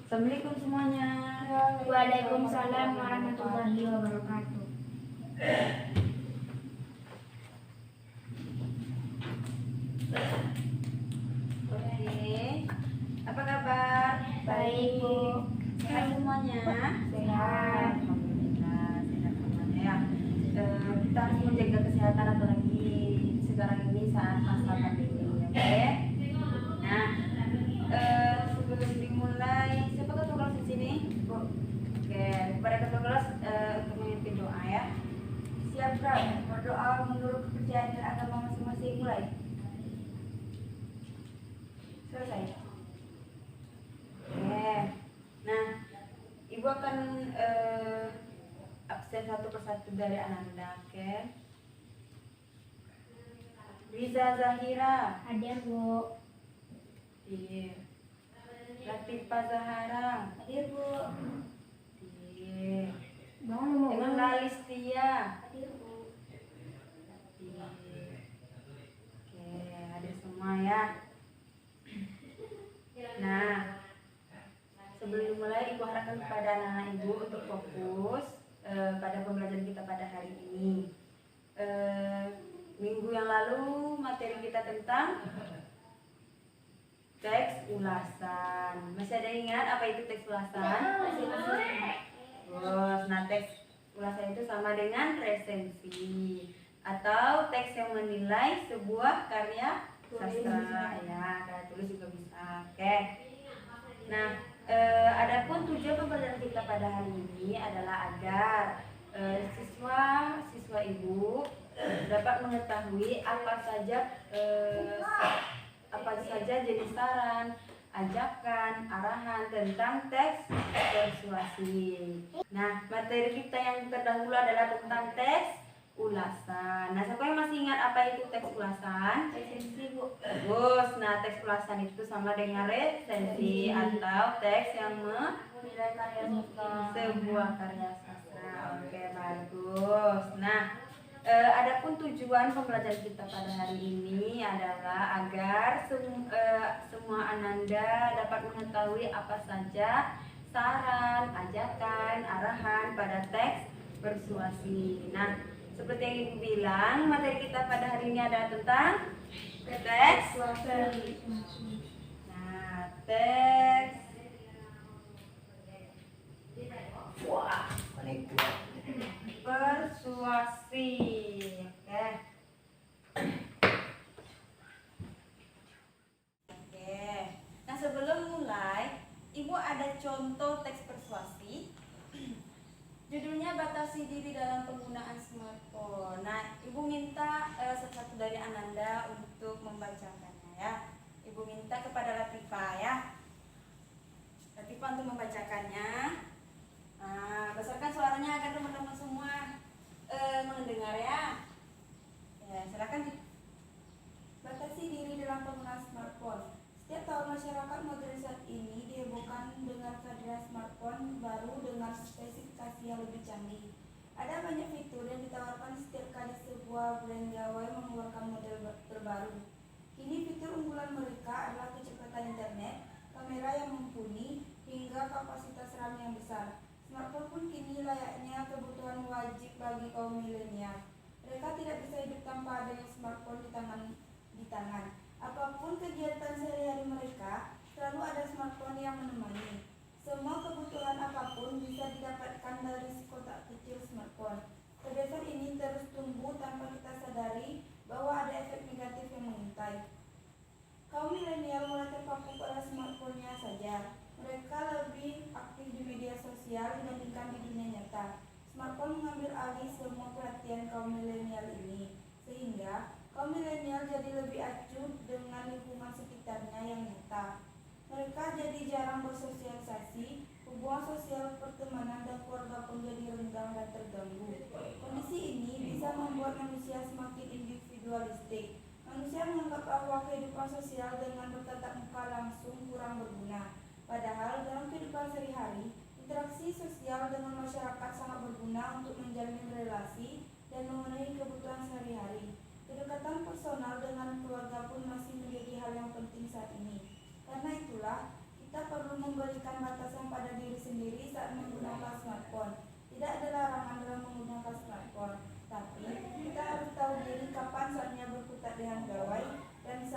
Assalamualaikum semuanya. Waalaikumsalam warahmatullahi wabarakatuh. Oke, apa kabar? Baik, Bu. Sehat semuanya? Sehat. Alhamdulillah, sehat semuanya ya. Kita harus menjaga kesehatan apalagi sekarang ini saat masa pandemi, oke? Nah, sebelum dimulai, siapa ketua kelas di sini? Oke, kepada ketua kelas untuk memimpin doa ya. Siap, Bro? Berdoa menurut kepercayaan dan agama masing-masing, mulai. Selesai. Oke. Nah, Ibu akan absen satu persatu dari Ananda, oke? Riza Zahira. Hadir, Bu. Iya. Latifah Zahara. Hadir, Bu. Iya. Bangun, Emang Lalistia. Hadir, Bu. Iya. Oke, ada semua ya. Nah, sebelum dimulai, Ibu harapkan kepada anak-anak Ibu untuk fokus pada pembelajaran kita pada hari ini. Minggu yang lalu materi kita tentang teks ulasan. Masih ada yang ingat apa itu teks ulasan? Terus, nah teks ulasan itu sama dengan resensi atau teks yang menilai sebuah karya sastra ya, karya tulis juga bisa. Oke. Nah, adapun tujuan pembelajaran kita pada hari ini adalah agar siswa Ibu dapat mengetahui apa saja jenis saran, ajakan, arahan tentang teks persuasi. Nah, materi kita yang terdahulu adalah tentang teks ulasan. Nah, siapa yang masih ingat apa itu teks ulasan? Resensi, Bu. Bagus. Nah, teks ulasan itu sama dengan resensi atau teks yang Menilai karya sastra. sebuah karya sastra. Oke, bagus. Nah, adapun tujuan pembelajaran kita pada hari ini adalah agar semua Ananda dapat mengetahui apa saja saran, ajakan, arahan pada teks persuasi. Nah, seperti yang Ibu bilang, materi kita pada hari ini adalah tentang teks. Nah, teks. Wah, persuasi. Oke. Oke. Nah, sebelum mulai, Ibu ada contoh teks persuasi. Judulnya batasi diri dalam penggunaan smartphone. Nah, Ibu minta satu dari Ananda untuk membacakannya ya. Ibu minta kepada Latifah ya. Latifah untuk membacakannya. Nah, besarkan suaranya agar teman-teman semua mendengar ya. Ya, silakan. Batasi diri dalam penggunaan smartphone. Setiap tahun masyarakat modern saat ini dihebohkan dengan kehadiran smartphone baru dengan spesifikasi yang lebih canggih. Ada banyak fitur yang ditawarkan setiap kali sebuah brand gawai mengeluarkan model terbaru. Kini fitur unggulan mereka adalah kecepatan internet, kamera yang mumpuni, hingga kapasitas RAM yang besar. Smartphone pun kini layaknya kebutuhan wajib bagi kaum milenial. Mereka tidak bisa hidup tanpa adanya smartphone di tangan. Apapun kegiatan sehari-hari mereka, selalu ada smartphone yang menemani. Semua kebutuhan apapun bisa didapatkan dari kotak kecil smartphone. Kebiasaan ini terus tumbuh tanpa kita sadari bahwa ada efek negatif yang mengintai. Kaum milenial mulai terpaku pada smartphone-nya saja. Mereka lebih aktif di media sosial dibandingkan di dunia nyata. Smartphone mengambil alih semua perhatian kaum milenial ini, sehingga kaum milenial jadi lebih acuh dengan lingkungan sekitarnya yang nyata. Mereka jadi jarang bersosialisasi, hubungan sosial, pertemanan, dan keluarga pun jadi renggang dan terganggu. Kondisi ini bisa membuat manusia semakin individualistik. Manusia menganggap bahwa kehidupan sosial dengan bertatap muka langsung kurang berguna. Padahal dalam kehidupan sehari-hari, interaksi sosial dengan masyarakat sangat berguna untuk menjalin relasi dan memenuhi kebutuhan sehari-hari. Kedekatan personal dengan keluarga pun masih menjadi hal yang penting saat ini. Karena itulah, kita perlu memberikan batasan pada diri sendiri saat menggunakan smartphone. Tidak ada larangan dalam menggunakan smartphone, tapi kita harus tahu diri kapan saatnya berkutat dengan gawai dan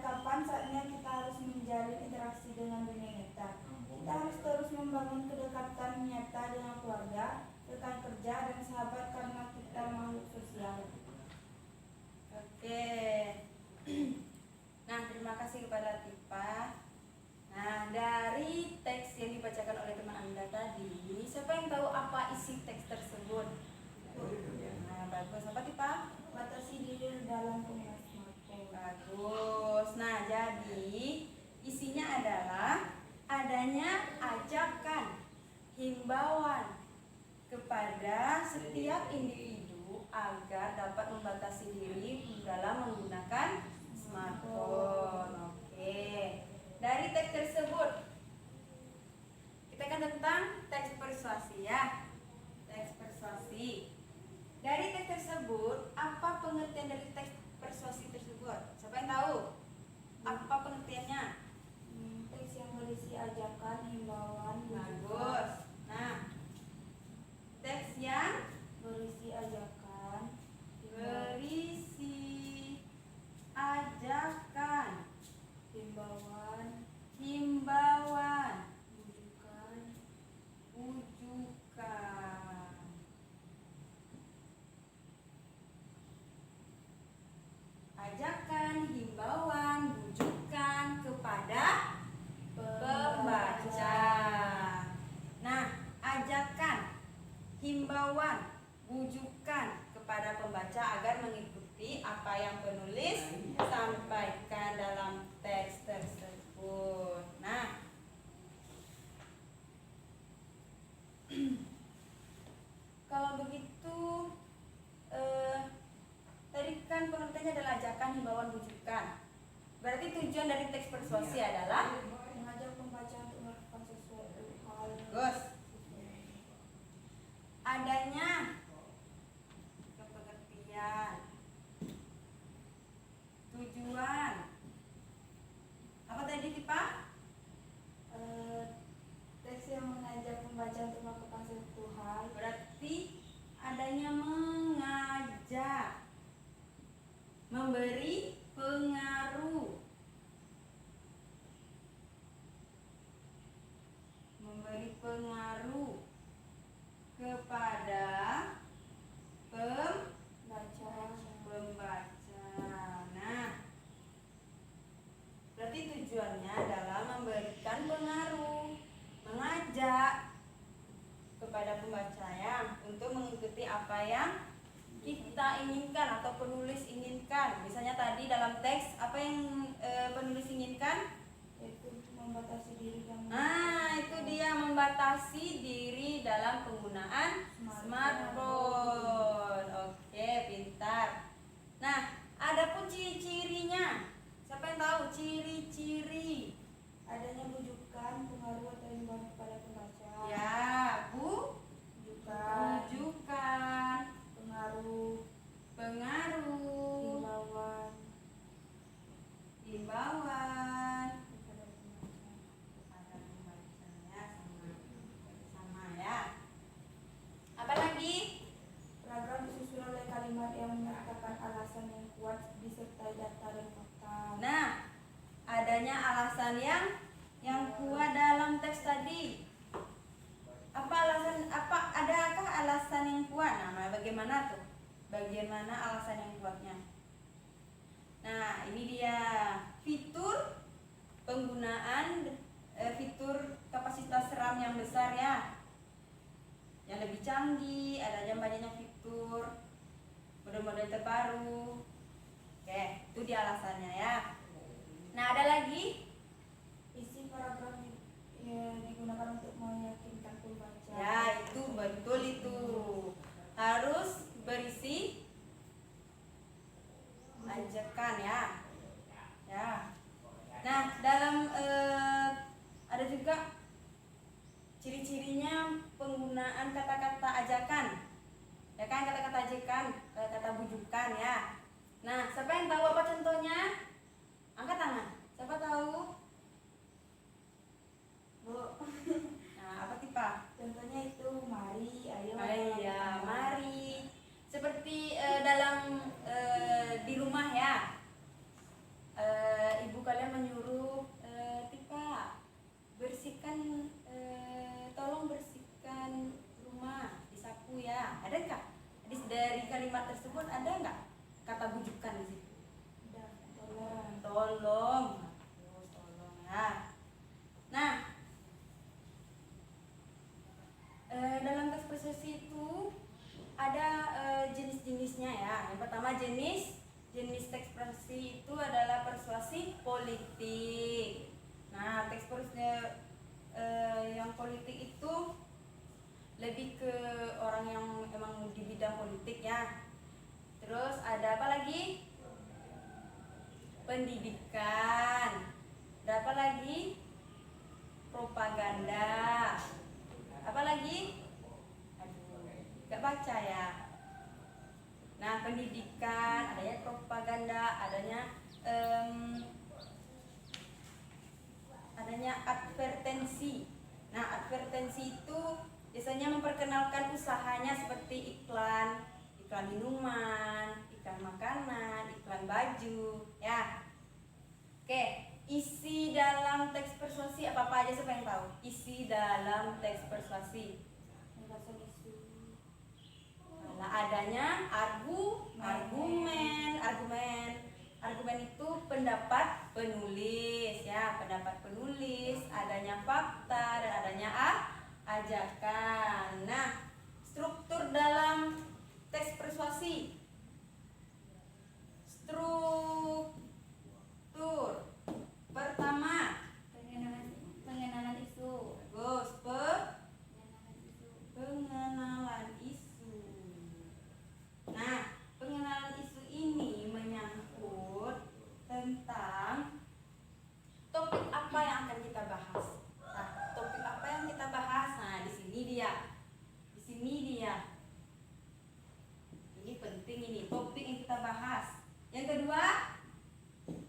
kapan saatnya kita harus menjalin interaksi dengan dunia nyata. Kita harus terus membangun kedekatan nyata dengan keluarga, rekan kerja, dan sahabat karena kita makhluk sosial. Oke. Nah, terima kasih kepada Tipa. Nah, dari teks yang dibacakan oleh teman Anda tadi, siapa yang tahu apa isi teks tersebut? Nah, bagus. Apa Tipa? Batasi diri dalam penggunaan smartphone. Bagus. Nah, jadi isinya adalah adanya ajakan, himbauan kepada setiap individu agar dapat membatasi diri dalam menggunakan smartphone. Oke. Dari teks tersebut kita akan tentang teks persuasi ya. Teks persuasi. Dari teks tersebut, apa pengertian dari teks persuasi tersebut? Siapa yang tahu? Apa pengertiannya? Teks yang berisi ajakan, himbauan. Bagus. Nah, teks yang berisi ajakan, himbauan, bujukan. Ajakan, himbauan, bujukan kepada pembaca. Nah, ajakan, himbauan, bujukan kepada pembaca agar mengikuti apa yang penulis sampaikan dalam teks tersebut. Nah, kalau begitu tadi kan pengertiannya adalah ajakan, himbauan, bujukan. Berarti tujuan dari teks persuasi adalah mengajak pembaca untuk melakukan sesuatu hal. Bagus. Adanya pengertian, tujuan. Apa tadi Tipa? Teks yang mengajak pembaca untuk melakukan sesuatu hal. Berarti adanya mengajak, memberi pengaruh, kepada pembaca. Nah, berarti tujuannya adalah memberikan pengaruh, mengajak kepada pembaca ya untuk mengikuti apa yang kita inginkan atau penulis inginkan. Misalnya tadi dalam teks apa yang penulis inginkan? Itu membatasi diri dalam. Nah, itu dia membatasi diri dalam penggunaan smartphone. Oke, pintar. Nah, adapun ciri-cirinya. Siapa yang tahu ciri-ciri? Adanya bujukan, pengaruh atau himbauan kepada pembaca. Ya, bujukan, pengaruh, himbauan kepada pembacanya sama ya. Apa lagi? Paragraf disusun oleh kalimat yang menyatakan alasan yang kuat disertai data dan fakta. Nah, adanya alasan yang kuat dalam teks tadi. Adakah alasan yang kuat? Nah, bagaimana tuh? Bagaimana alasan yang kuatnya? Nah, ini dia fitur penggunaan fitur kapasitas RAM yang besar ya, yang lebih canggih, adanya banyaknya fitur, model-model terbaru. Oke, itu dia alasannya ya. Nah, ada lagi isi paragraf digunakan untuk meyakinkan pembaca. Ya, itu betul itu. Harus berisi ajakan ya. Ya. Nah, dalam ada juga ciri-cirinya penggunaan kata-kata ajakan. Ya kan, kata-kata ajakan, kata-kata bujukan ya. Nah, siapa yang tahu apa contohnya? Angkat tangan. Siapa tahu? jenis teks persuasi itu adalah persuasi politik. Nah, teks persuasi yang politik itu lebih ke orang yang emang di bidang politik ya. Terus ada apa lagi? Pendidikan. Ada apa lagi? Propaganda. Apa lagi? Aduh, gak baca ya. Nah, pendidikan, adanya propaganda, adanya advertensi. Nah, advertensi itu biasanya memperkenalkan usahanya seperti iklan minuman, iklan makanan, iklan baju, ya. Oke, isi dalam teks persuasi apa aja siapa yang tahu? Isi dalam teks persuasi. Nah, adanya argumen itu pendapat penulis ya, pendapat penulis, adanya fakta dan adanya ajakan. Nah, struktur dalam teks persuasi. Struktur pertama, pengenalan isu. bagus, pengenalan isu. Nah, pengenalan isu ini menyangkut tentang topik apa yang akan kita bahas. Nah, topik apa yang kita bahas? Nah, di sini dia. Ini penting, ini topik yang kita bahas. Yang kedua,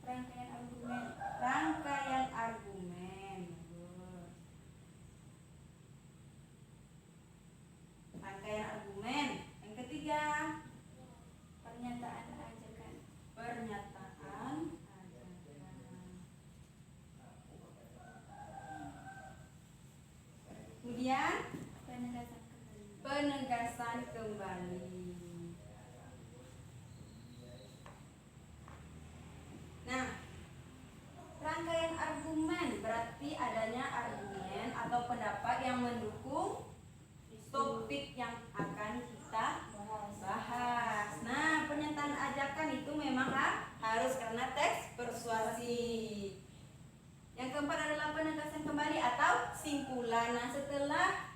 Rangkaian argumen. rangkaian argumen. Bagus. Rangkaian argumen. Yang ketiga, Pernyataan ajakan. pernyataan ajakan. Kemudian Penegasan kembali. penegasan kembali. Nah, rangkaian argumen berarti adanya argumen atau pendapat yang mendukung topik yang akan kita bahas. Nah, pernyataan ajakan itu memang harus karena teks persuasi. Yang keempat adalah penegasan kembali atau simpulan. Nah, setelah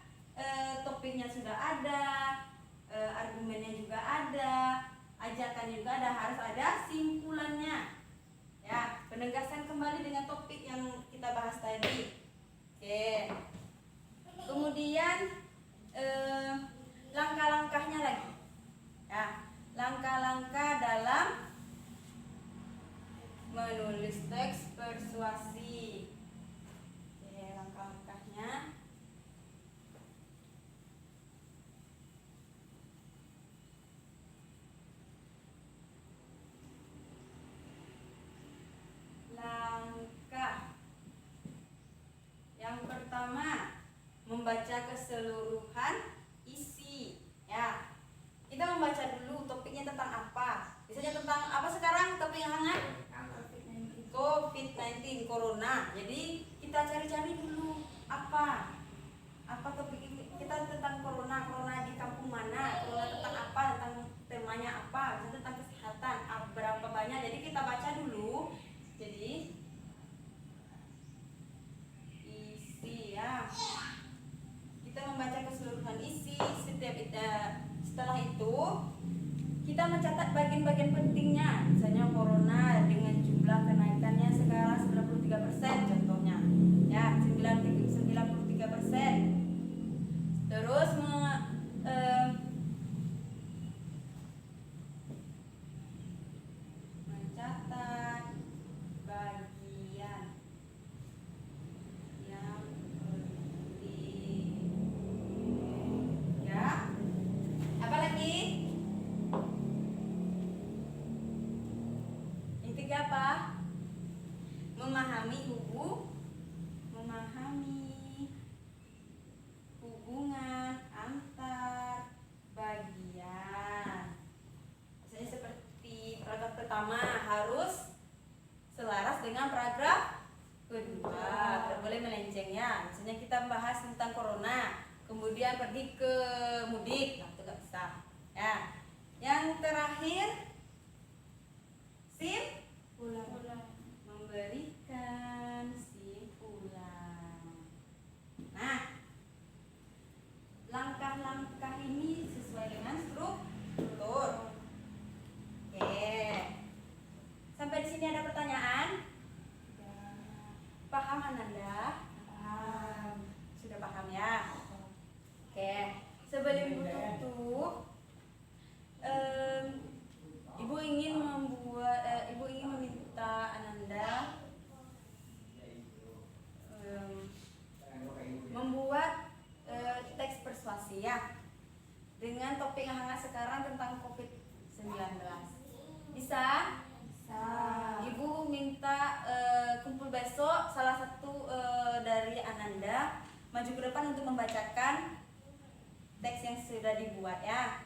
topiknya sudah ada, argumennya juga ada, ajakannya juga ada, harus ada simpulannya. Ya, penegasan kembali dengan topik yang kita bahas tadi. Oke. Kemudian langkah-langkahnya lagi. Ya, langkah-langkah dalam menulis teks persuasi. Oke, langkah-langkahnya. Langkah yang pertama, membaca keseluruhan isi. Ya, kita membaca dulu topiknya tentang apa. Biasanya tentang apa sekarang topik yang hangat? COVID-19, corona. Jadi kita cari-cari dulu apa topik ini. Kita tentang corona di kampung mana, corona tentang apa, tentang temanya apa, misalnya tentang kesehatan, berapa banyak. Jadi kita baca dulu. Jadi isi ya. Kita membaca keseluruhan isi setelah itu kita mencatat bagian-bagian pentingnya. Misalnya corona dengan jumlah kenaikannya sekarang 93% contohnya. Ya, 93%. Terus mencatat bagian yang penting. Ya. Apa lagi? Yang ketiga apa? Memahami hubungan antar bagian. Misalnya seperti paragraf pertama harus selaras dengan paragraf kedua, tidak boleh melenceng ya. Misalnya kita bahas tentang corona, kemudian pergi ke mudik, nah itu nggak bisa. Ya, yang terakhir hangat sekarang tentang COVID-19. Bisa? Bisa. Ibu minta kumpul besok salah satu dari Ananda maju ke depan untuk membacakan teks yang sudah dibuat ya.